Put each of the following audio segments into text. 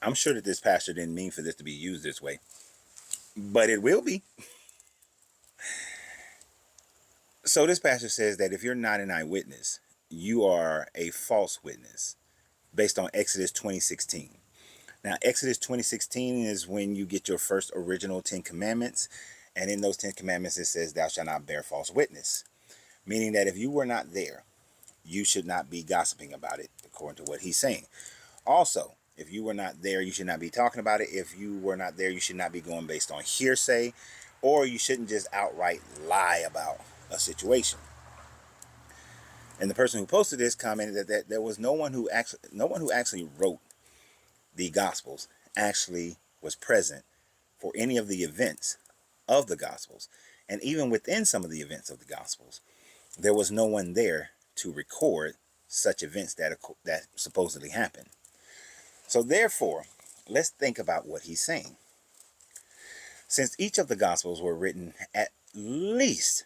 I'm sure that this pastor didn't mean for this to be used this way, but it will be. So this pastor says that if you're not an eyewitness, you are a false witness based on Exodus 20:16. Now, Exodus 20:16 is when you get your first original 10 commandments. And in those 10 commandments, it says, thou shalt not bear false witness. Meaning that if you were not there, you should not be gossiping about it, according to what he's saying. Also, if you were not there, you should not be talking about it. If you were not there, you should not be going based on hearsay, or you shouldn't just outright lie about a situation. And the person who posted this commented that there was no one who actually wrote the Gospels actually was present for any of the events of the Gospels. And even within some of the events of the Gospels, there was no one there to record such events that supposedly happened. So therefore, let's think about what he's saying. Since each of the Gospels were written at least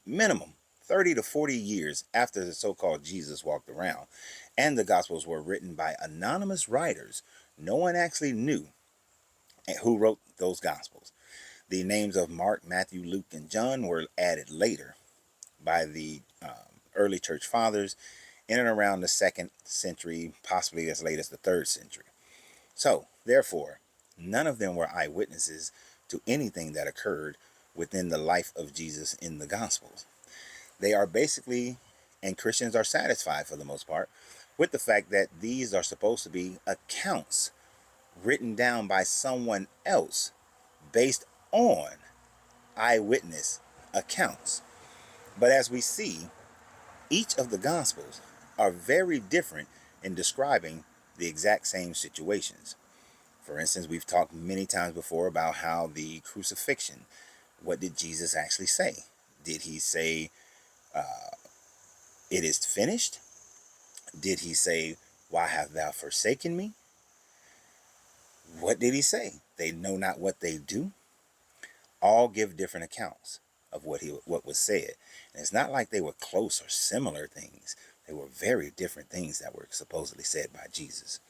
minimum 30 to 40 years after the so-called Jesus walked around, and the Gospels were written by anonymous writers, no one actually knew who wrote those Gospels. The names of Mark, Matthew, Luke, and John were added later by the early church fathers in and around the 2nd century, possibly as late as the 3rd century. So, therefore, none of them were eyewitnesses to anything that occurred within the life of Jesus in the Gospels. They are basically, and Christians are satisfied for the most part, with the fact that these are supposed to be accounts written down by someone else based on eyewitness accounts. But as we see, each of the Gospels are very different in describing the exact same situations. For instance, we've talked many times before about how the crucifixion, what did Jesus actually say? Did he say, it is finished? Did he say, why hast thou forsaken me? What did he say? They know not what they do. All give different accounts of what was said. And it's not like they were close or similar things. They were very different things that were supposedly said by Jesus.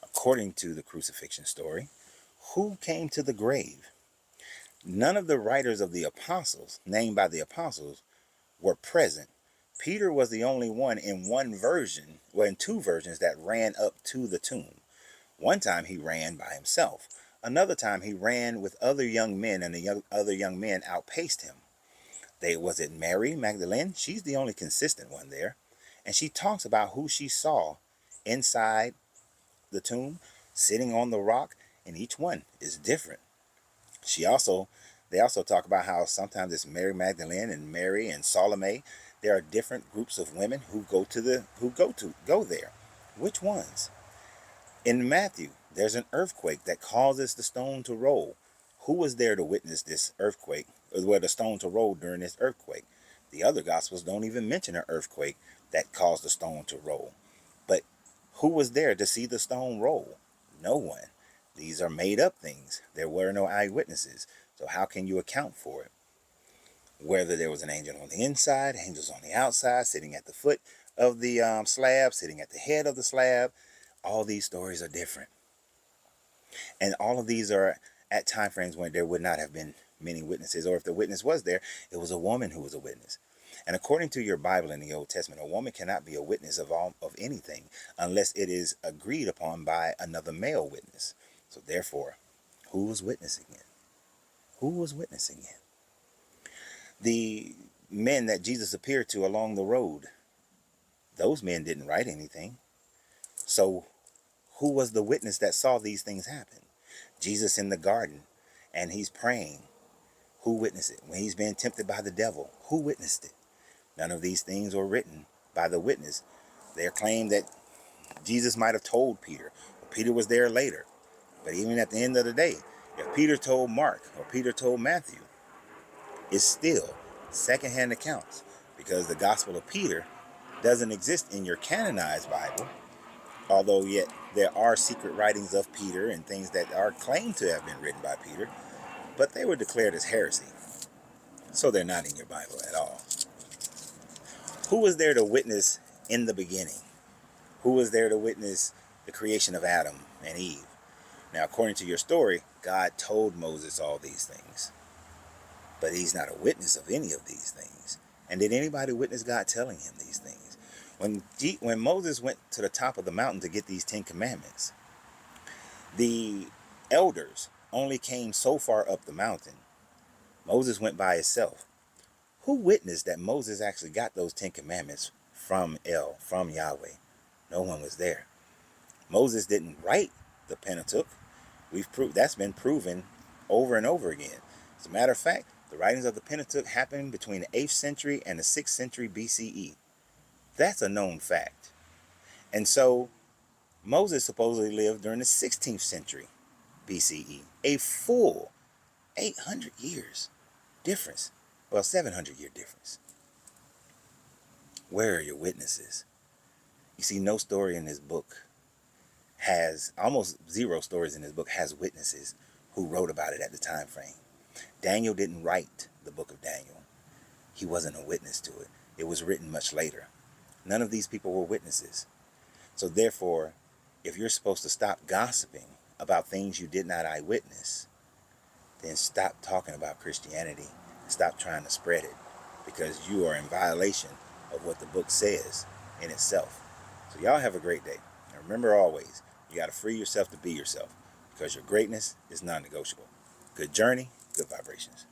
According to the crucifixion story, who came to the grave? None of the writers of the apostles, named by the apostles, were present. Peter was the only one in one version, well, in two versions, that ran up to the tomb. One time he ran by himself. Another time he ran with other young men, and the other young men outpaced him. Was it Mary Magdalene? She's the only consistent one there. And she talks about who she saw inside the tomb, sitting on the rock, and each one is different. They also talk about how sometimes it's Mary Magdalene and Mary and Salome. There are different groups of women who go there. Which ones? In Matthew, there's an earthquake that causes the stone to roll. Who was there to witness this earthquake, or where the stone to roll during this earthquake? The other Gospels don't even mention an earthquake that caused the stone to roll. But who was there to see the stone roll? No one. These are made up things. There were no eyewitnesses. So how can you account for it? Whether there was an angel on the inside, angels on the outside, sitting at the foot of the slab, sitting at the head of the slab, all these stories are different. And all of these are at time frames when there would not have been many witnesses, or if the witness was there, it was a woman who was a witness. And according to your Bible in the Old Testament, a woman cannot be a witness of anything unless it is agreed upon by another male witness. So therefore, who was witnessing it? Who was witnessing it? The men that Jesus appeared to along the road, those men didn't write anything. So who was the witness that saw these things happen? Jesus in the garden, and he's praying. Who witnessed it? When he's being tempted by the devil, who witnessed it? None of these things were written by the witness. They claim that Jesus might have told Peter. Peter was there later. But even at the end of the day, if Peter told Mark or Peter told Matthew, it's still secondhand accounts, because the Gospel of Peter doesn't exist in your canonized Bible, although yet there are secret writings of Peter and things that are claimed to have been written by Peter, but they were declared as heresy, so they're not in your Bible at all. Who was there to witness in the beginning? Who was there to witness the creation of Adam and Eve? Now, according to your story, God told Moses all these things, but he's not a witness of any of these things. And did anybody witness God telling him these things? When Moses went to the top of the mountain to get these 10 commandments, the elders only came so far up the mountain. Moses went by himself. Who witnessed that Moses actually got those 10 commandments from Yahweh? No one was there. Moses didn't write the Pentateuch. That's been proven over and over again. As a matter of fact, the writings of the Pentateuch happened between the 8th century and the 6th century BCE. That's a known fact. And so Moses supposedly lived during the 16th century BCE, a full 800 years difference. Well, 700-year difference. Where are your witnesses? You see, no story in this book almost zero stories in this book has witnesses who wrote about it at the time frame. Daniel didn't write the book of Daniel. He wasn't a witness to it. It was written much later. None of these people were witnesses. So therefore, if you're supposed to stop gossiping about things you did not eyewitness, then stop talking about Christianity. Stop trying to spread it, because you are in violation of what the book says in itself. So y'all have a great day. And remember always, you got to free yourself to be yourself, because your greatness is non-negotiable. Good journey, good vibrations.